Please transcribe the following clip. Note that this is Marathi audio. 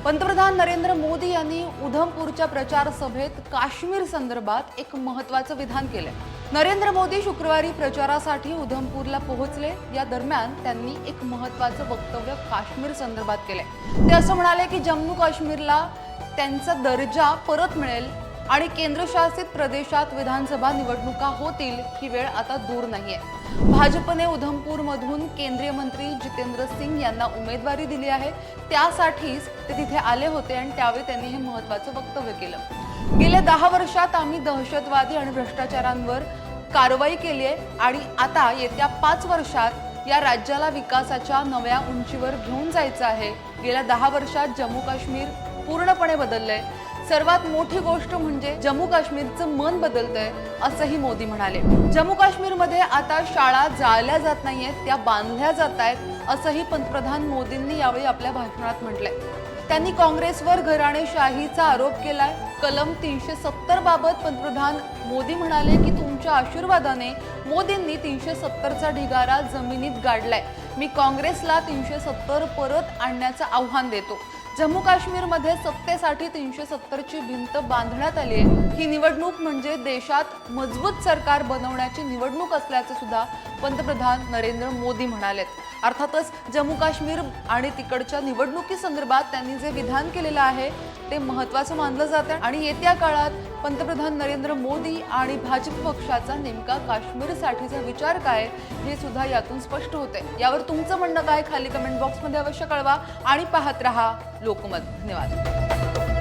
पंतप्रधान नरेंद्र मोदी यांनी उधमपूरच्या प्रचार सभेत काश्मीर संदर्भात एक महत्त्वाचं विधान केले। नरेंद्र मोदी शुक्रवारी प्रचारासाठी उधमपूरला पोहोचले। या दरम्यान त्यांनी एक महत्त्वाचं वक्तव्य काश्मीर संदर्भात केले। ते असं म्हणाले की जम्मू काश्मीरला त्यांचा दर्जा परत मिळेल आणि केंद्रशासित प्रदेशात विधानसभा निवडणुका होतील ही वेळ आता दूर नाहीये। भाजपने उधमपूरमधून केंद्रीय मंत्री जितेंद्र सिंग यांना उमेदवारी दिली आहे। त्यासाठीच ते तिथे आले होते आणि त्यावेळी त्यांनी हे महत्त्वाचं वक्तव्य केलं। गेल्या 10 वर्षात आम्ही दहशतवादी आणि भ्रष्टाचारांवर कारवाई केली आहे आणि आता येत्या 5 वर्षात या राज्याला विकासाच्या नव्या उंचीवर घेऊन जायचं आहे। गेल्या 10 वर्षात जम्मू काश्मीर पूर्णपणे बदललंय। सर्वात मोठी गोष्ट म्हणजे जम्मू काश्मीरचं मन बदलतंय असंही मोदी म्हणाले। जम्मू काश्मीरमध्ये आता शाळा जाळल्या जात नाहीयेत, त्या बांधल्या जात आहेत असंही पंतप्रधान मोदींनी यावेळी आपल्या भाषणात म्हटलंय। त्यांनी काँग्रेसवर घराणेशाहीचा आरोप केलाय। कलम 370 बाबत पंतप्रधान मोदी म्हणाले की तुमच्या आशीर्वादाने मोदींनी 370चा ढिगारा जमिनीत गाडलाय। मी काँग्रेसला 370 परत आणण्याचं आव्हान देतो। जम्मू काश्मीरमध्ये सत्तेसाठी 370ची भिंत बांधण्यात आली आहे। ही निवडणूक म्हणजे देशात मजबूत सरकार बनवण्याची निवडणूक असल्याचं सुद्धा पंतप्रधान नरेंद्र मोदी म्हणालेत। अर्थातच जम्मू काश्मीर आणि तिकडच्या निवडणुकी संदर्भात त्यांनी जे विधान केलेलं आहे ते महत्त्वाचं मानलं जातं आणि येत्या काळात पंतप्रधान नरेंद्र मोदी आणि भाजप पक्षाचा नेमका काश्मीरसाठीचा विचार काय हे सुद्धा यातून स्पष्ट होते। यावर तुमचं म्हणणं काय खाली कमेंट बॉक्समध्ये अवश्य कळवा आणि पाहत रहा लोकमत। धन्यवाद।